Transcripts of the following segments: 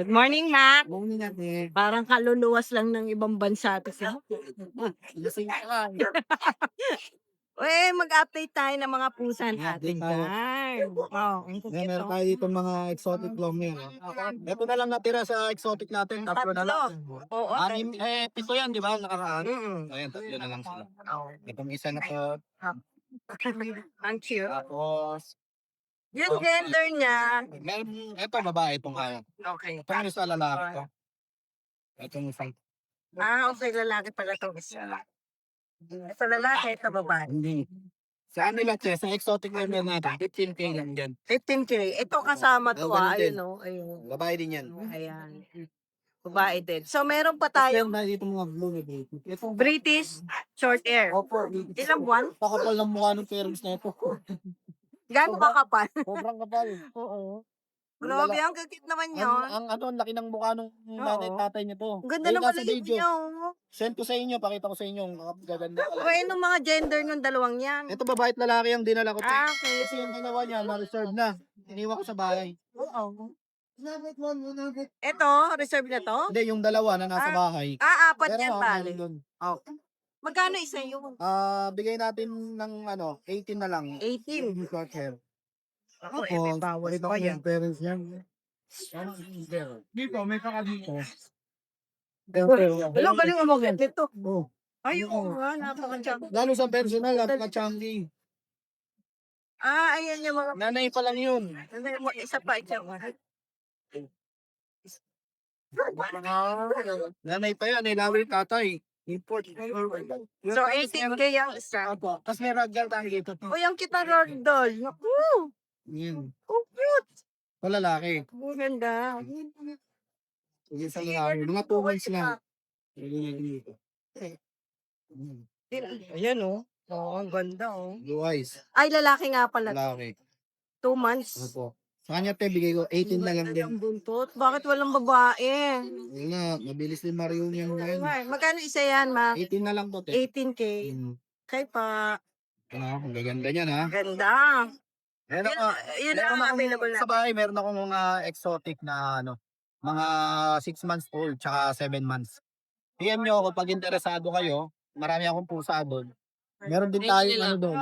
Good morning, Mac. Morning ate. Parang kaluluwas lang ng ibang bansa 'to si Lasing ka. Mag-update tayo ng mga pusa natin Update tayo. dyan. Oh, ang cute Meron oh. tayo dito mga exotic long hair. Ito na lang natira sa exotic natin. Tatlo na lang. Oo, Anim, pito yan, di ba? Nakaraan. Mm. Ayan, tatlo na lang sila. Oh. Itong isa na to. Ang cute. Tapos, Yung gender niya. meron, ito babae itong kaya. Okay. Itong isa lalaki to. Itong isang. Okay, lalaki pala itong isa. Ito lalaki, ito babae. Hindi. Sa nila, che, sa exotic level natin, 15K lang yan. 15K. Ito kasama to Ganun din. ayun o. Ayun. Babae din yan. Ayan. Babae din. So, meron pa Tapos tayo meron tayo dito mga blue na baby. Itong British short hair. Opo. Ilang buwan? Pakapal ng mukha ng parents na ito. Gano'n ba kapal? Sobrang kapal. Oo. Yung Grabe, lala- ang cute naman Ang, yun. ang laki ng mukha ng nanay Oo. tatay niya to. Ang ganda Ayun ng nasa maliit video. niya, oh. Send ko sa inyo, pakita ko sa inyo. Ang gaganda O, talaga. anong mga gender ng dalawang yan? Ito babae at lalaki ang dinala ko. Okay. Kasi yung ginawa niya, na-reserve na. Iniwan ko sa bahay. Oo. Ito, reserve na to? Hindi, yung dalawa na nasa bahay. Apat Pero yan, ako, bale. meron dun. Magkano isa yun? Bigay natin ng 18 na lang. 18. Short hair. Ako, may bawas Pakita pa ko yan. yung parents niya. Dito, may kaka dito. Hello, galing mo dito. Oh. Ay, oo nga, napaka-chubby. Lalo sa personal, napaka-chunky. Ayan yung mga... Nanay pa lang yun. Isa pa, isa pa. Nanay pa yan, lalo yung tatay. Import. So, 18K yung isa. Opo. Tapos may ragdoll tayo dito. Uy, ang kita ragdoll. Naku! Yan. Oh, cute! O lalaki. Ang ganda. Sige sa lalaki. Mga 2 months lang. Ayan, oh. Oo, ang ganda, oh. Blue eyes. Ay, lalaki nga pala. Lalaki. 2 months. Opo. Sa kanya te, bigay ko 18 na lang din. Ang buntot. Bakit walang babae? Yun na, mabilis din ma-reunion ngayon. Magkano isa yan, ma? 18 na lang to te. 18K. Hmm. Pa. Ang gaganda niyan ha. Ganda. Meron Yun, ako, yun meron ang akong, available na. sa bahay, meron akong mga exotic na mga 6 months old, tsaka 7 months. PM nyo ako pag interesado kayo, marami akong pusa doon. Meron din tayo doon,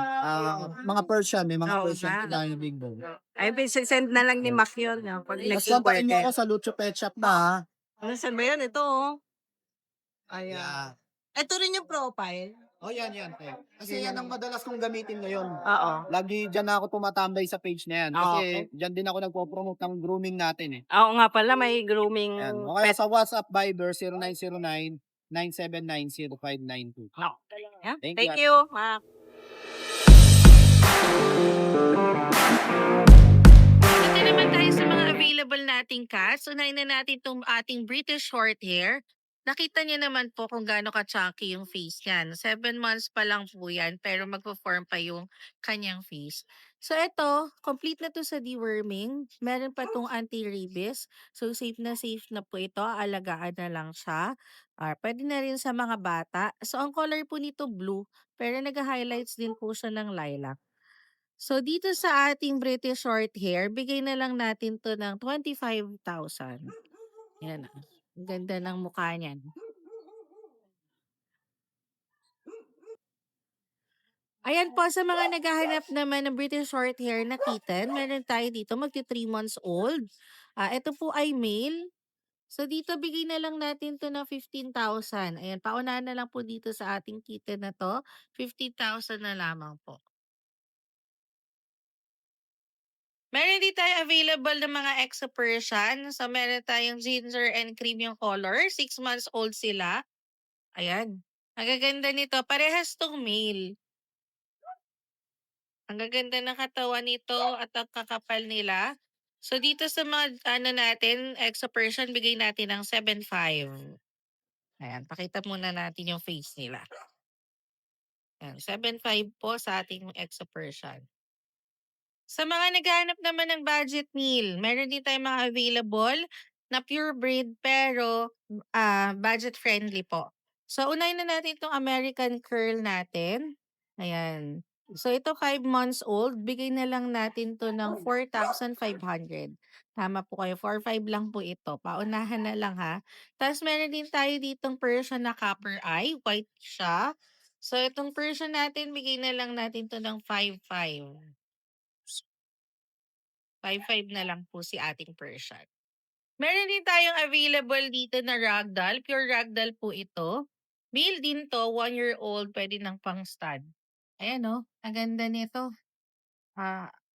mga Persian, may mga Oo Persian nga. din tayo na big bone. Ay, send na lang ni Mac yun. Pag Tapos kontakin nyo ako nag-inquire. sa Lucho Pet Shop na ha. Saan ba yan? Ito, oh. Ayan. Yeah. Ito rin yung profile. Oh, yan. Te. Kasi yan ang madalas kong gamitin ngayon. Oo. Lagi dyan na ako tumatambay sa page na yan. Kasi Okay. dyan din ako nagpo-promote ng grooming natin eh. Oo nga pala, may grooming Yan. O kaya pet. sa WhatsApp Viber 0909-979-0592. No. Yeah. Thank Thank you. you, Mac. Dito naman tayo sa mga available nating cats. Unahin na natin itong ating British Shorthair. Nakita niyo naman po kung gaano ka-chunky yung face niyan. 7 months pa lang po yan, pero magpo-form pa yung kanyang face. So ito, complete na to sa deworming. Meron pa tong anti-rabies. So safe na po ito. Alagaan na lang siya. Pwede na rin sa mga bata. So ang color po nito blue, pero nag-highlights din po siya ng lilac. So dito sa ating British Shorthair, bigay na lang natin to ng 25,000. Yan. Ang ganda ng mukha niyan. Ayan po, sa mga naghahanap naman ng British Shorthair na kitten, meron tayo dito magti 3 months old. Ito po ay male. So dito bigay na lang natin to ng 15,000. Ayan, paunahan na lang po dito sa ating kitten na to. 15,000 na lamang po. Meron din tayo available ng mga Exo Persian. So meron tayong ginger and cream yung color. 6 months old sila. Ayan. Ang gaganda nito. Parehas tong male. Ang gaganda ng katawan nito at ang kakapal nila. So dito sa mga natin, Exo Persian, bigay natin ng 7,500. Ayan, pakita muna natin yung face nila. Ayan, 7,500 po sa ating Exo Persian. Sa mga naghahanap naman ng budget meal, meron din tayong mga available na pure breed pero budget friendly po. So unahin na natin itong American Curl natin. Ayan. So ito 5 months old, bigay na lang natin 'to ng 4,500. Tama po kayo, 4,500 lang po ito, paunahan na lang ha. Tapos meron din tayo ditong Persian na copper eye, white siya. So itong Persian natin, bigay na lang natin 'to ng 5,500. 5,500 na lang po si ating Persian. Meron din tayong available dito na ragdoll, pure ragdoll po ito. Male din 'to, 1 year old, puwede ng pang-stud. Ayan oh, ang ganda nito.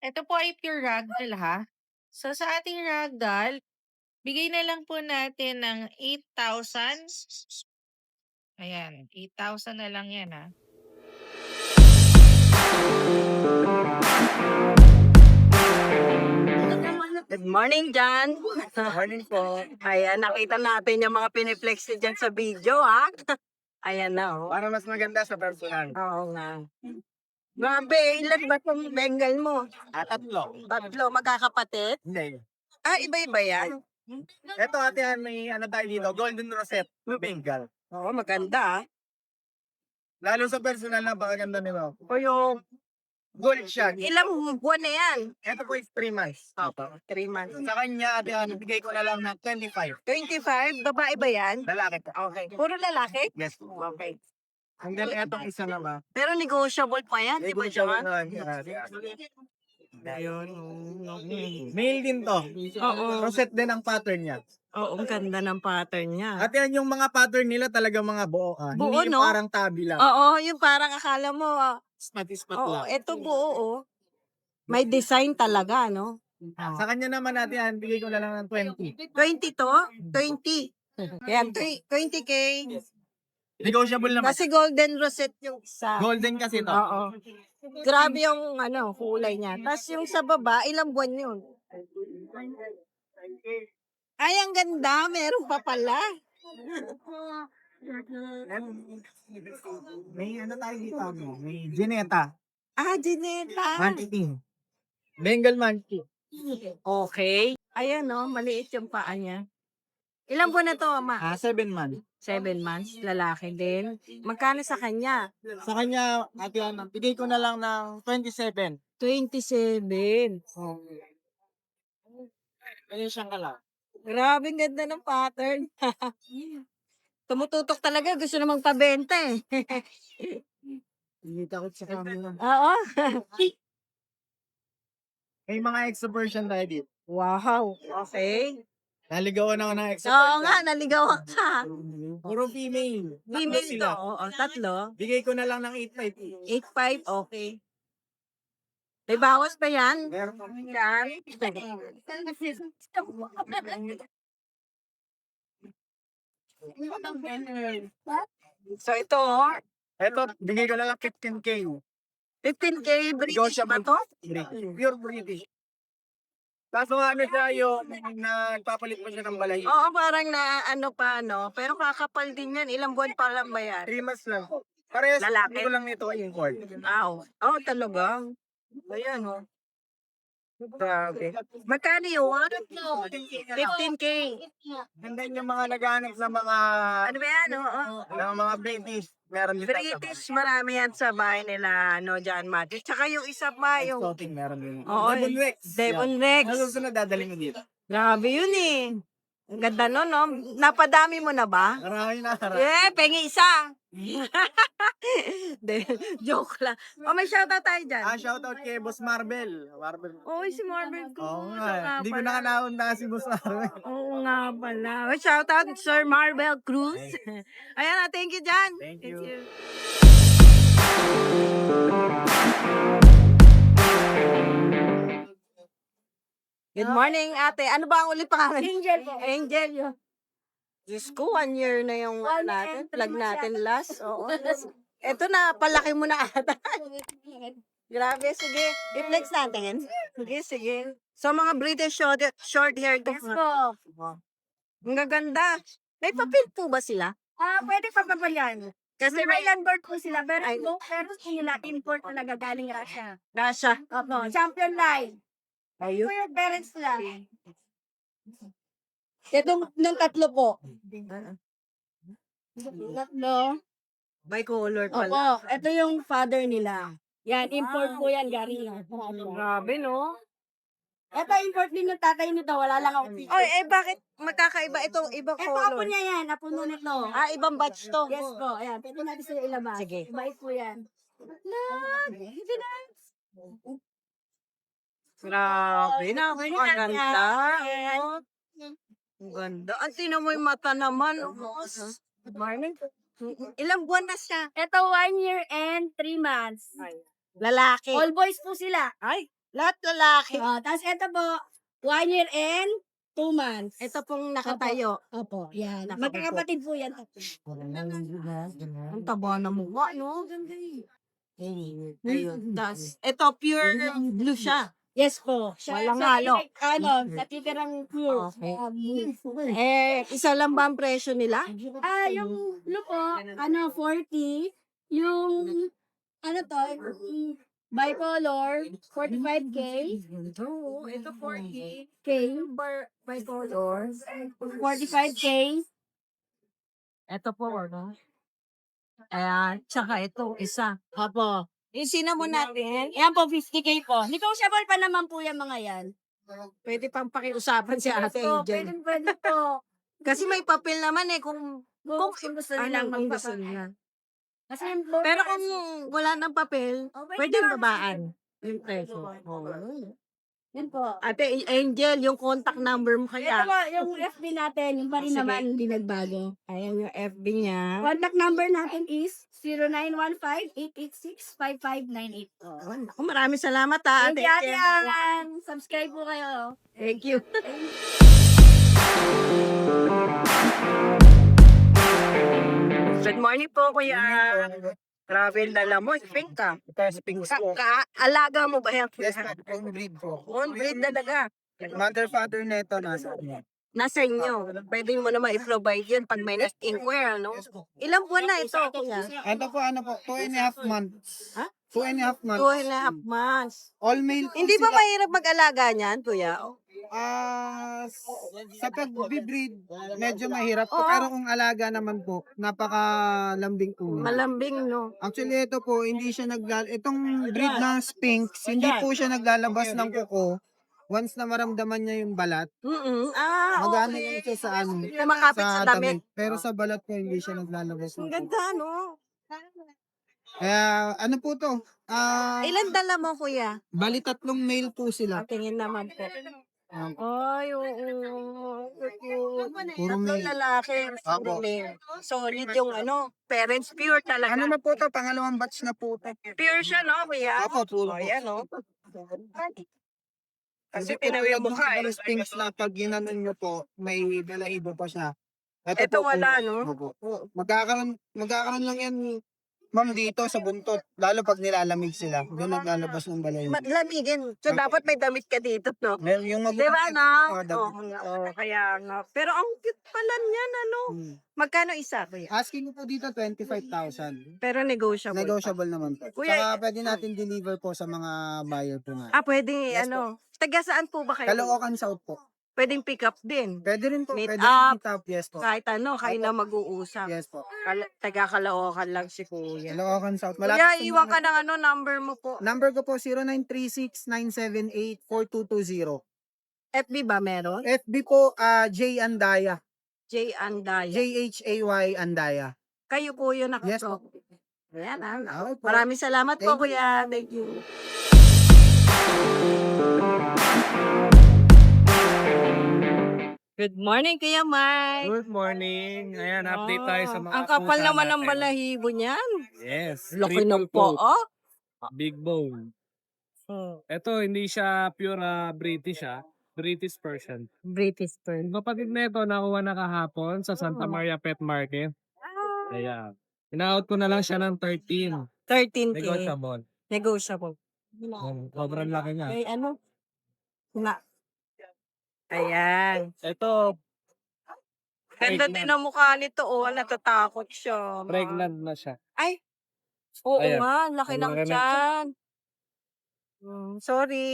Ito po ay pure ragdoll ha. So sa ating ragdoll, bigay na lang po natin ng 8,000. Ayan, 8,000 na lang 'yan ha. Good morning, Jan. Morning po. Ayan, nakita natin yung mga piniflex niyo dyan sa video, ha? Ayan na, oh. Para mas maganda sa personal. Oo nga. Grabe, ilan ba itong Bengal mo? Tatlo. Tatlo, magkakapatid? Hindi. Ah, iba-iba yan. Ito ate, may ano tayo dito, Golden Rosette, Bengal. Oo, maganda, ah. Lalo sa personal na ganda nito. O yung, Gold siya. ilang buwan na yan? Ito po is 3 months. Opo, 3 months. Sa kanya, ate, bigay ko na lang ng 25. 25, babae ba yan? Lalaki po. Okay. Puro lalaki? Yes. Okay. And then, etong isa naman. Pero negotiable pa yan, di ba, Jan? Ayun. Male din to. Oo. Rosette din ang pattern niya. Oo, ang ganda ng pattern niya. At yan yung mga pattern nila talaga mga buo. Buo, Hindi yung no? parang tabi lang. Oo, yung parang akala mo, Spat-spat oo, lang. eto buo, oh. May design talaga, no? Sa kanya naman natin, bigay ko na lang ng 20. 20 to? 20. Yan, 20K. Negotiable naman. Kasi golden rosette yung isa. Golden kasi to. Oo. Grabe yung kulay niya. Tapos yung sa baba, ilang buwan yun? Ay, ang ganda. Meron pa pala. May ano tayo dito, may Gineta. Ah, Gineta. Monkey. Bengal Monkey. Okay. Ayan, no? Maliit yung paa niya. Ilang buwan na to, ama? 7 months. 7 months. Lalaki din. Magkano sa kanya? Sa kanya, ate, bigay ko na lang ng 27. 27. Ganyan siyang kala. Grabe, ang ganda ng pattern. Tumututok talaga. Gusto na magpabenta eh. Hindi takot sa camera. Oo. May mga extra version tayo dito. Wow. Okay. Naligawan ako ng extra Oo nga, naligawan ka. Puro female. Tatlo Female sila. to. Oo, tatlo. Bigay ko na lang ng 8.5. 8.5, okay. May bawas pa yan? Meron pa. Yan. So ito, Ito, bigay ko na lang 15K. 15K British ba to? Pure British. Kaso ano siya yung nagpapalit mo siya ng balahibo. Oo, parang na pero kakapal din yan. Ilang buwan pa lang ba yan? 3 months lang. Parehas, Lalaki? hindi ko lang nito import. Oo, talaga. Ayan, oh. Grabe. Magkano yun? 15K. And then yung mga naghahanap sa mga Ano ba yan? Oo. ng mga British, meron din British, marami yan sa bahay nila, John Matthews. Tsaka yung isa pa, yung Exotic meron din. Oo, Devon Rex. Devon Rex. Ano susunod dadalhin mo dito? Grabe yun eh. Ang ganda nun, no? Napadami mo na ba? Marami na. Marami. Pengi isa. De, joke lang. May shoutout tayo dyan. Shoutout kay Boss Marvel. Marvel. Si Marvin Cruz. Oo nga. Hindi ko nakanaon na si Boss Marvel. Oo nga pala. Shoutout Sir Marvel Cruz. Ayan na, thank you dyan. Thank you. Good morning, ate. Ano ba ang uli pangalan? Angel po. Angel. Diyos ko, 1 year na yung natin. Plug natin last. Oo. Ito na, palaki mo na ata. Grabe, sige. I-flex natin. Sige. So, mga British short hair. Yes po. Ang gaganda. May papel po ba sila? Pwede pa ba yan? Kasi may Royal bird po sila, pero Ay. meron po nila import na nagagaling Russia. Rasha. Opo, champion line. Ayun. Po yung parents nila. Itong ng tatlo po. Tatlo. By color pala. Opo, ito yung father nila. Yan, import po yan, galing yan. Grabe, no? Ito, import din yung tatay nito. Wala lang ako. Oy, bakit magkakaiba itong ibang Ito, apo color? niya yan. Apo nun ito. Ibang batch to. Yes po. Ayan, pwede natin sila ilabas. Sige. Bait po yan. Hindi na. Grabe na, ang ganda. Oh. Ang ganda. Ang tinan mo yung mata naman. Good morning. Ilang buwan na siya? Ito, 1 year and 3 months. Lalaki. All boys po sila. Ay, lahat lalaki. Tapos ito po, 1 year and 2 months. Ito pong nakatayo. Opo, yan. Nakapagpo. Magkakapatid po yan. Ang taba na mukha, no? Ayun. Tas, ito, pure blue siya. Yes po. Walang halo. Natitirang pure. Okay. Blue. Isa lang ba ang presyo nila? Yung blue po, 40. Yung, bicolor, 45K. Ito 40. K. Bicolor, 45K. Ito po, no? Ayan, tsaka ito, isa. Opo. Yung cinnamon natin, Yan po, 50K po. Negotiable pa naman po yan mga yan. pwede pang pakiusapan si Ate So, Angel. pwede po. Kasi may papel naman kung Kung gusto nilang anong gusto magpapakita. nila. Kasi yung low Pero price- kung wala ng papel, pwede naman. babaan yung presyo. Yun po. Ate Angel, yung contact number mo Ito kaya. po, yung FB natin, yung pa rin Sige. naman, hindi nagbago. Ayan yung FB niya. Contact number natin is 0915-886-5598 po. Ako, maraming salamat ha, Thank Ate you, Ate Angel. Alan. Subscribe po kayo. Thank you. Good morning po, Kuya. Travel na lang mo, pink ka. Ito sa pink po. Alaga mo ba yan? Yes, own breed po. On breed talaga. Mother, father nito nasa Nasa inyo. Pwede mo naman i-provide yun pag may next inquire, no? Ilang buwan na ito, Kuya? Ito po, 2.5 months. Ha? 2.5 months. 2.5 months. All male po Hindi ba sila. mahirap mag-alaga niyan, Kuya? Sa pag-breed, medyo mahirap po. Oo. Pero kung alaga naman po, napakalambing po. Malambing, no? Actually, ito po, hindi siya itong breed na Sphinx, hindi po siya naglalabas ng kuko. Once na maramdaman niya yung balat, magana Okay. lang siya sa Kumakapit sa damit. Pero sa balat po, hindi siya naglalabas Ang ng kuko. ganda, no? Kaya, ano po to? Ilan dala mo, Kuya? Bali 3 male po sila. Tingin naman po. Um, Ay, oo. Puro Tatlong male. lalaki. Puro Apo. male. Solid yung parents pure talaga. Ano na po to? Pangalawang batch na po to. Pure siya, no, Kuya? Apo, puro Oh, po. yan, no? Kasi tinawid mo ka, Yung Sphinx na pag ginanon nyo po, may balahibo pa siya. Ito po, wala, puro- no? Opo. Magkakaroon lang yan, ma'am, dito sa buntot. Lalo pag nilalamig sila. Doon naglalabas ng balahibo. Lamigin. So, dapat may damit ka dito, no? Yung Di ba, no? Oh, Kaya nga. Pero ang cute pala niyan, ano? Magkano isa, Kuya? Asking ko po dito 25,000. Pero negotiable. Negotiable naman po. Kuya, Saka pwede natin deliver po sa mga buyer po nga. Pwede, Yes, ano? Taga saan po ba kayo? Caloocan South po. Pwedeng pick up din. Pwede rin po. Meet Pwede up. meet up. Yes po. Kahit ano, kayo na mag-uusap. Yes po. Taga Caloocan lang si Kuya. Caloocan South. Kuya, sa iwan mga- ka ng ano, number mo po. Number ko po 0936-978-4220. FB ba meron? FB po J Andaya. J. Anday. JHAY Andaya. Kayo po yun Yes nakaso. Ayan, Okay po. Maraming salamat po, Thank you. Kuya. Thank you. Good morning, Kuya Mike. Good morning. Ayan, update tayo sa mga Ang kapal pusa naman ng natin. balahibo niyan. Yes. Laki ng triple coat, po, Big bone. Ito, hindi siya pure British British Persian. British Pearl. Yung kapatid na ito, nakuha na kahapon sa Santa Oh. Maria Pet Market. Ayan. In-out ko na lang siya ng 13. 13K. Negotiable. Negotiable. Sobrang laki niya. Okay, ano? Ayan. Ito, Ganda din ang mukha nito. Natatakot siya. pregnant na siya. Oo Ayan. nga, laki Ang ng laki ng tiyan. Sorry.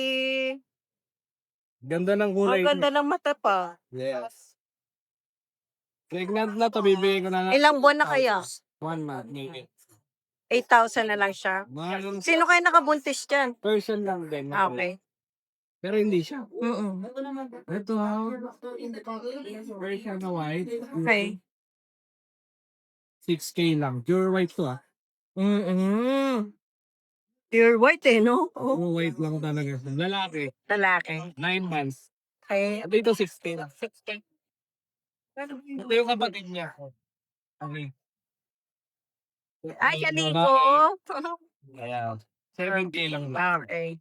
Ganda ng Ang kulay ganda niya. ng mata pa. Yes. Pregnant na to, bibigyan ko na lang. Ilang buwan na kaya? 1 month. Maybe. 8,000 na lang siya. Mahal. Sino kayo nakabuntis dyan? Person lang din. Okay. Pero hindi siya. Mm-mm. Ito ha. Version na white. Okay. 6K lang. Pure white to ah. Mm-mm. Pure white eh, no? Oh, Pure white lang talaga. Lalaki. lalaki. 9 months. Okay. At ito 6K lang. 6K. Ito yung kapatid niya. Okay. Ay, kaliko. Ayan. 7K lang ba? Okay.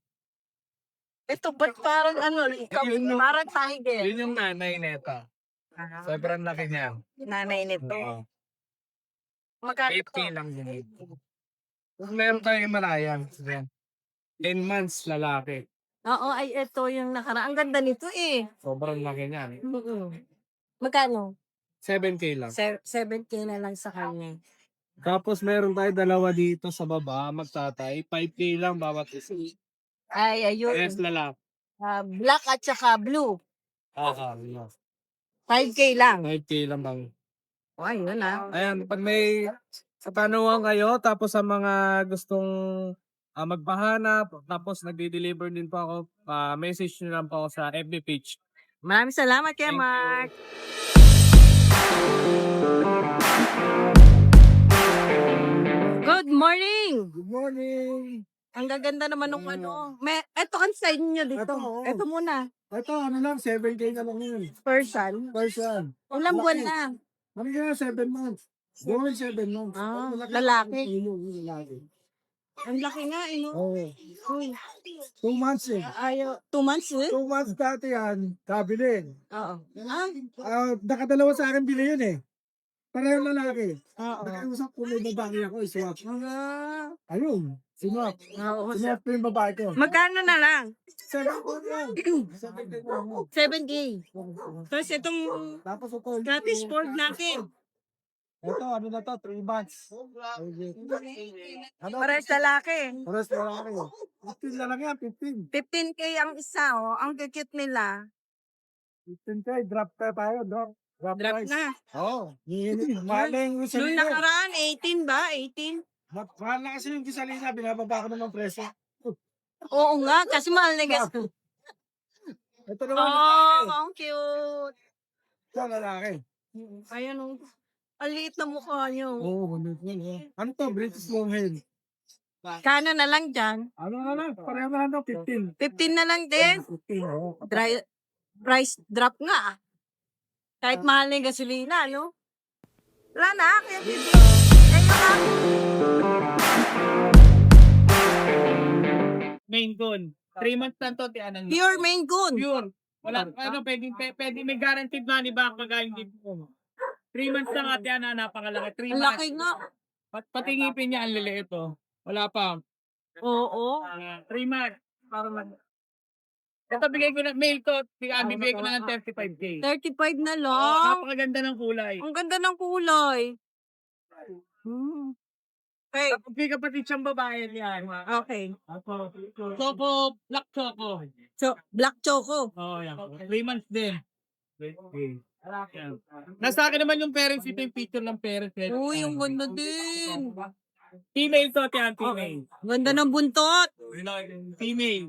Ito, ba't parang ano, parang tiger. Yun yung nanay neta. Sobrang laki niya. Nanay nito. Oo. Magkano 8K to? lang yun. Tapos meron tayong Himalayan. Ayan. 10 months lalaki. Oo, ay ito yung nakaraan. Ang ganda nito eh. Sobrang laki niya. Magkano? 7K lang. 7K na lang sa kanya. Tapos meron tayo dalawa dito sa baba, magtatay. 5K lang bawat isa. Ay, ayun. Yes, lalaki. Black at saka blue. Yes. 5K lang. 5K lang bang. O, ayun ah. Ayan, pag may katanungan kayo, tapos sa mga gustong magpahanap, tapos nagde-deliver din po ako, message nyo lang po ako sa FB page. Maraming salamat kay Thank you. Mark. Good morning! Good morning! Ang gaganda naman ng ano. Eto kan sa inyo dito. Eto, oo. Eto muna. Ito, ano lang, 7K na lang yun. Person. Person. Ilang buwan na. Ano kaya, 7 months. Going 7 months. Ah, Malaki. lalaki. Lalaki. Ang laki nga eh, no? Oo. Uy. 2 months eh. Ayaw. 2 months eh? 2 months dati yan, kabili. Oo. Ah, Nakadalawa sa akin bili yun eh. Pareho lalaki. oo. Nakiusap ko may babae ako, iswap. Ah, Ayun, sinwap. oo. Sinwap ko yung babae ko. Magkano na lang? 7 ko lang. 7 ko lang. 7K. Tapos itong Tapos ito. Scottish Fold natin. Ito, ano na to, 3 months. Ano? Pares lalaki. Pares lalaki. 15 na lang yan, 15. 15K ang isa, oh. Ang cute nila. 15K, drop tayo, Doc. Drop Drop price. na. Oo. Maling yung Nung salina. nakaraan, 18 ba? 18? Mahal na kasi yung salina, binababa ko naman presyo. Oo nga, kasi mahal na gas. Ito naman, Oh, ang cute. ito lalaki. Ayan, oh. Ang liit na mukha niyo. Oo, ano to, British Longhair. Kano na lang dyan? Ano na lang, pareho na lang to, 15. 15 na lang din. 15, oo. Price drop nga. Ah. Kahit mahal na yung gasolina, no? Wala na, kaya bibili. Ayun lang. Main gun. 3 months lang to, tiyanan. Pure Maine Coon. Yun. Wala, ano, pwede may guaranteed money back pag hindi po. 3 months lang ate, napakalaki. 3 Ang months. laki nga. Pati ngipin niya, ang liliit oh. Wala pa. Oo. 3 months. Para man. Ito bigay ko na, mail to, bigay ko na ng 35K. 35 na lang. Napakaganda ng kulay. Ang ganda ng kulay. Okay. May kapatid siyang babae yan. Okay. Choco, black choco. So, black choco. Oh, yan. 3 months din. Okay. Yan. Nasa akin naman yung parents, ito yung picture ng parents. Uy, ang ganda din. Female to, tiyan, female. Ganda ng buntot. Female.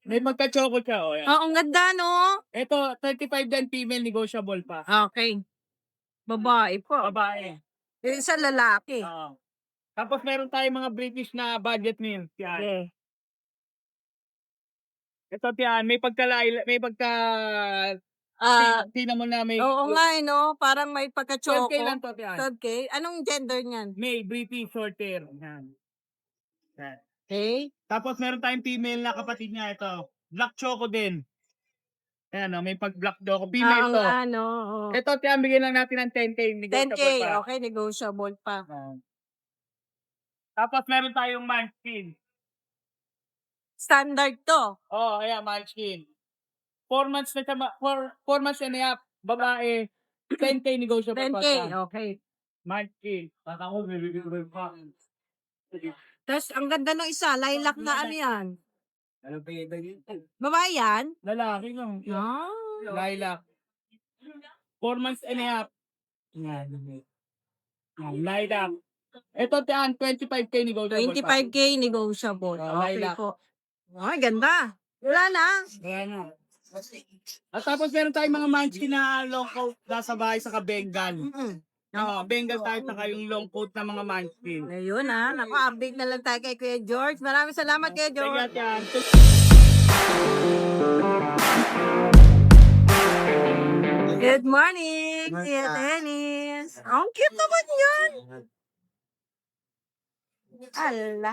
May magka-choco siya, oh. Yan. Ang ganda, no? Ito, 35 din, female, negotiable pa. Okay. Babae po. Babae. Yung isa lalaki. Oo. Tapos meron tayong mga British na budget meal. Yan. Okay. Ito, tiyan, may pagka tingnan mo na may Oo nga, eh, no? Parang may 12K pagka-choco. lang to, tiyan. 12K? Anong gender niyan? May British short hair. Yan. Yan. Okay. Tapos meron tayong female na kapatid niya ito. Black choco din. Ayan o, may pag-black choco. Female Ang to. ano, oo. Ito, tiyan, bigyan lang natin ng 10K. 10K, Negotiable pa. okay, negotiable pa. Tapos meron tayong munchkin. Standard to. Oh, ayan, munchkin. 4 months na siya, 4 months and a half. Babae, 10K negotiable pa 10K, siya. okay. Munchkin. Ako, bibigyan pa. Tapos, ang ganda ng isa, lilac na ano yan? Ano pa yun? Babae yan? Lalaki lang. Ah. Lilac. 4 months and a half. Yan. Lilac. Ito, tiyan, 25K negotiable. 25K negotiable. Oh, Okay lilac. po. Ay, ganda. Wala na. Ayan na. At tapos meron tayong mga munchkin na long coat nasa bahay sa Bengal. Mm-mm. Oo, Bengal type na kayong long coat na mga munchkin. Ayun naku, update na lang tayo kay Kuya George. Maraming salamat Kuya George. Yan. Good morning, Kuya Dennis. Ang cute naman yun. Ala.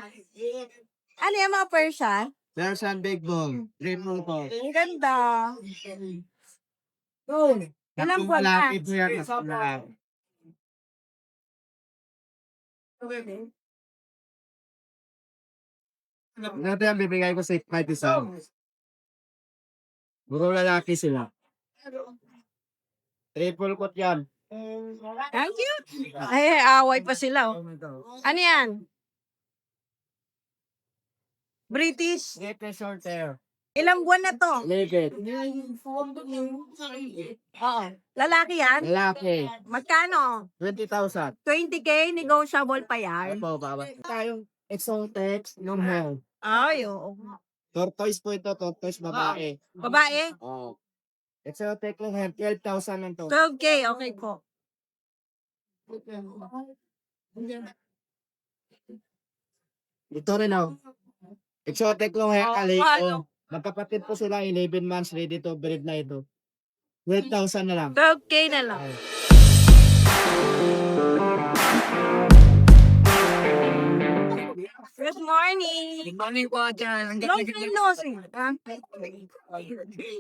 Ano yung mga Persian? Persian big bone. Triple coat. Ang ganda. Oh, ilang buwan na? Ito yan. Malaki. Ito yan, bibigay ko sa 5 isa. Puro lalaki sila. Triple coat yan. Ang cute. Ay, away pa sila. Oh. Ano yan? British. Get the short hair. Ilang buwan na to? Naked. Oo. Lalaki yan? Lalaki. Magkano? 20,000. 20K, negotiable pa yan. Opo, baba. Tayong exotic, long hair. Ay, oo. Tortoise po ito, tortoise babae. Babae? Oo. Exotic long hair, 12,000 lang to. 12K, okay po. Ito rin oh. Exotic long hair, Oh, kaliko. ano? Magkapatid po sila, 11 months, ready to breed na ito. 12,000 na lang. 12K na lang. Good morning. Good morning po dyan. Long time no see. Ha?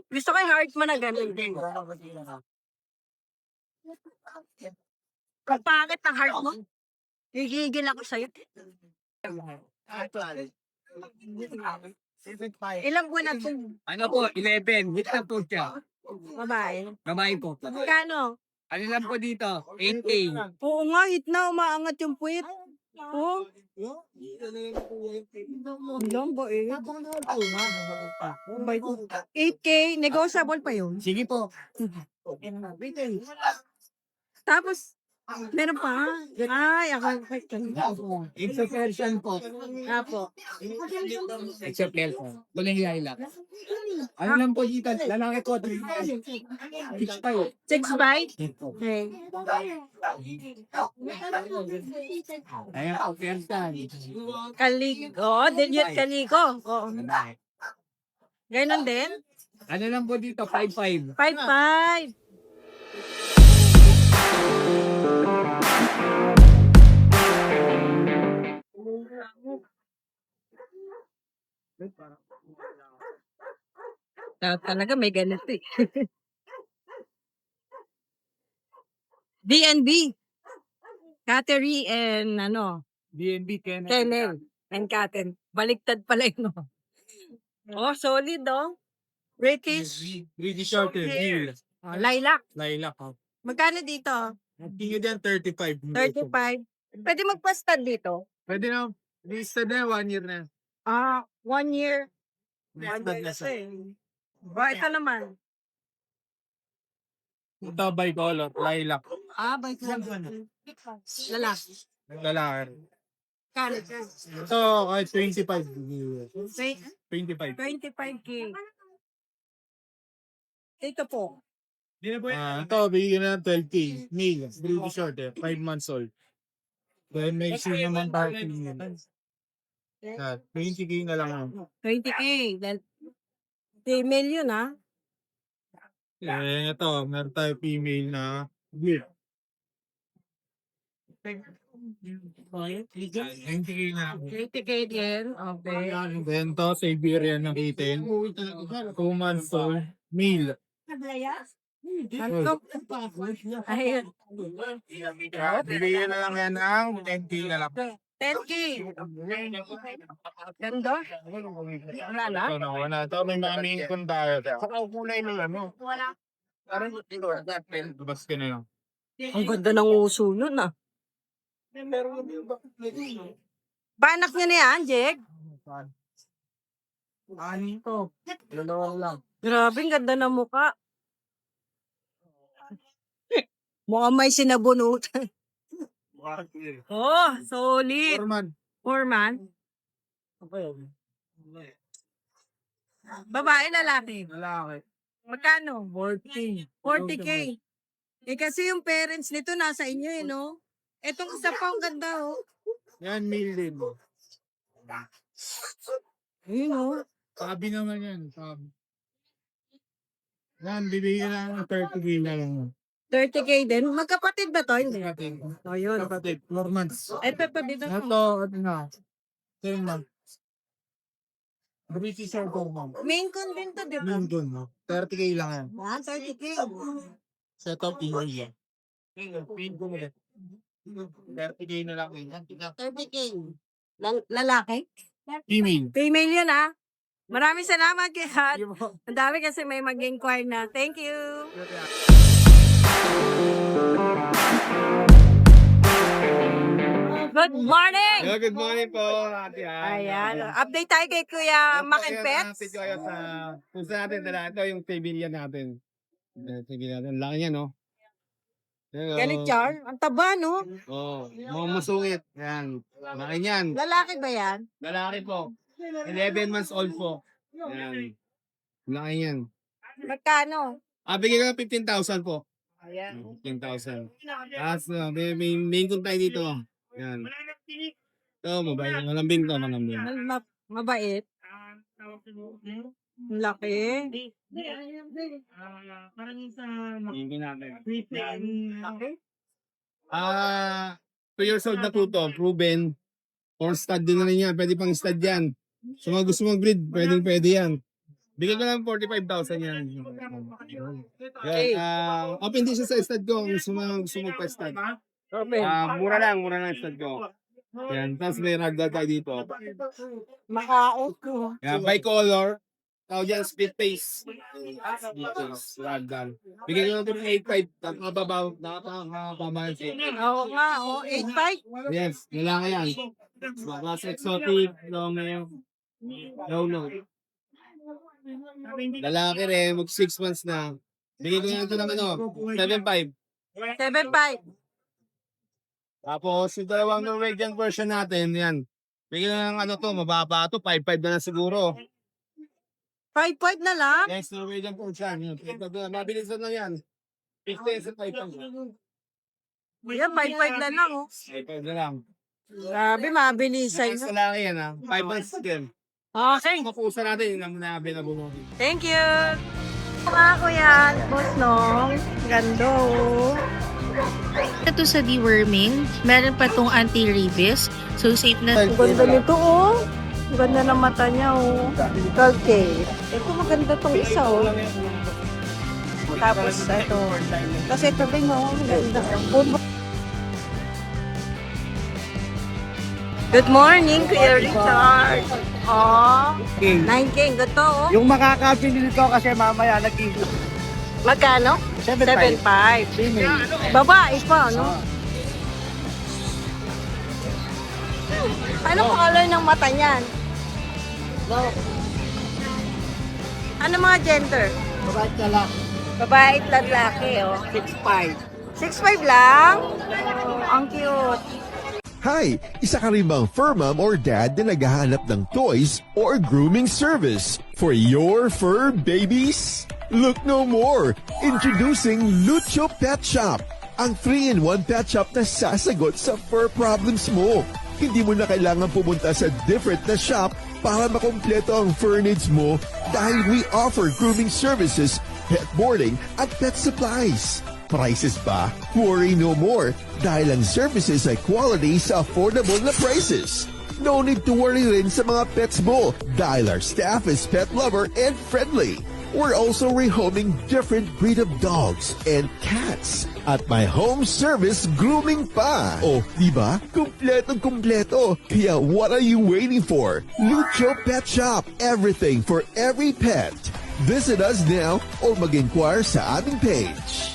Gusto ko yung heart mo na ganun din. Kapangit ng heart mo. Gigigil ako sa'yo. Ilang buwan na ito? Ano po, 11. Hit na po siya. Babae. Babae po. Magkano? Ano lang po dito? 8K. Oo nga, hit na. Umaangat yung puwit. Oo. Ilang ba eh? 8K, negotiable pa yun. Sige po. Tapos, meron pa. Ay, ako. It's a Persian po. Apo. It's a Persian. Tuling lilac. Ano lang po dito? Lalaki ko. 6'5". 6'5"? Okay. Ayan po, Persian. Kaliko. Dilute kaliko. Oo. Ganon din? Ano lang po dito? 5'5". 5'5". Talaga may ganito eh. DNB. Cattery and DNB, Kenneth. Kennel and Catten. Baliktad pala yun. Oh, solid oh. British. British Shorter. Deal. Oh, lilac. Lilac. Oh. Magkano dito? Tingin dyan, 35. 35. Pwede magpa-stud dito? Pwede na. Listed na, 1 year na. 1 year. Listed na siya. Ba, ito naman. Ito by color, lilac. By lalaki. Lalaki. Kano? Ito, kahit 25. 25. 25K. Ito po. Ito, bigyan na ng 12K. Male, British Shorter, 5 months old. Then may issue naman tayo. 20K na lang. 20K. Then, female yun Ito, meron tayo female na gift. 20K na. 20K din. Okay. Then to, Siberian ng 18. 2 months old, male. Ano? Ayun. Bibigyan na lang yan ng 10K na lang. 10K. Ganda. Wala na? Wala. Ito, may mga main con tayo. Saka kulay ng ano. Wala. Parang labas ka na lang. Ang ganda ng uso nun Banak niya na yan, Jek? Ano to? Dalawa lang. Grabe, ang ganda ng mukha. Mukhang may sinabunutan. Oh, solid. Norman. 4 months. Babae, lalaki. Lalaki. Magkano? 40. 40K. Eh kasi yung parents nito nasa inyo eh, no? Etong isa pa ang ganda, oh. Yan, million. Ayun, oh. Sabi naman yan. Sabi. Yan, bibigyan lang ng 30K na lang. 30K din. Magkapatid ba to? Hindi. Kapatid. Oh, yun. Kapatid, 4 months. Ito pa dito. Ito, ano na. 10 months. British or ma'am. Main con din to, di ba? Yun dun, no? 30K lang yan. 30K. Set up yan. Pin ko ulit. 30K na lang yun. 30K. Lalaki? Female. Female yun, ah. Maraming salamat, Kihat. Ang dami kasi may mag-inquire na. Thank you. Good morning! Good morning po, Ate Ann. Ayan. Update tayo kay Kuya Mac and Pets. Update ko kayo sa pusa natin. Ito yung pavilion natin. Pavilion natin. Laki niya, no? Galit Char. Ang taba, no? Oo. Mga masungit. Yan. Laki niyan. Lalaki ba yan? Lalaki po. 11 months old po. Yan. Laki niyan. Magkano? Bigyan ka 15,000 po. Ayan. 15,000. Tapos, may main con tayo dito. Yan. Ito, mabait. Malambing to, malambing. Mabait. Ang laki. Main con natin. Laki. 2 years old na po to. Proven. Or stud din na rin yan. Pwede pang stud yan. So, mga gusto mag-breed, pwede yan. Bigyan ko lang 45,000 yan. Yan. Open din siya sa stud ko. Gusto magpa-stud. Okay. Mura lang stud ko. Yan. Tapos may ragdoll tayo dito. Makaot ko. Yan, bicolor. Tawag yan, split face. Split face, ragdoll. Bigyan ko lang ito ng 8.5. Nakapamahal siya. Oo nga, oh. 8.5. Yes, lalaki yan. Mas exotic, long hair. No. Lalaki rin, mag 6 months na. Bigyan ko lang ito ng 7.5. 7.5. Tapos, yung dalawang Norwegian version natin, yan. Bigyan lang mababa to, 5.5 na lang siguro. 5.5 na lang? Yes, Norwegian version. Mabilisan lang yan. 15 sa 5.5. Yan, 5.5 na lang, oh. 5.5 na lang. Grabe, mabilisan. Next lalaki yan, 5 months din. Okay. Mapusa natin, yun ang available natin. Thank you. Mga kuya, boss nong. Gando. Ito sa deworming, meron pa tong anti-rabies. So, safe na. Ang ganda nito, oh. Ang ganda ng mata niya, oh. 12K. Ito maganda tong isa, oh. Tapos, ito. Kasi ito din, oh. Ang ganda. Good morning, Kuya Richard. Oh, 9K. Gato, oh. Yung makakabili nito kasi mamaya Magkano? 7.5. Babae pa, no? Ano color ng mata niyan? Ano mga gender? Babae at lalaki, oh. 6'5". 6'5 lang? Oh, ang cute. Hi! Isa ka rin bang fur mom or dad na naghahanap ng toys or grooming service for your fur babies? Look no more! Introducing Lucho Pet Shop, ang 3-in-1 pet shop na sasagot sa fur problems mo. Hindi mo na kailangan pumunta sa different na shop para makompleto ang fur needs mo dahil we offer grooming services, pet boarding at pet supplies. Prices ba? Worry no more dahil ang services ay quality sa affordable na prices. No need to worry rin sa mga pets mo dahil our staff is pet lover and friendly. We're also rehoming different breed of dogs and cats at my home service grooming pa. Oh, diba? Kumpletong-kumpleto. Kaya what are you waiting for? Lucho Pet Shop. Everything for every pet. Visit us now or mag-inquire sa aming page.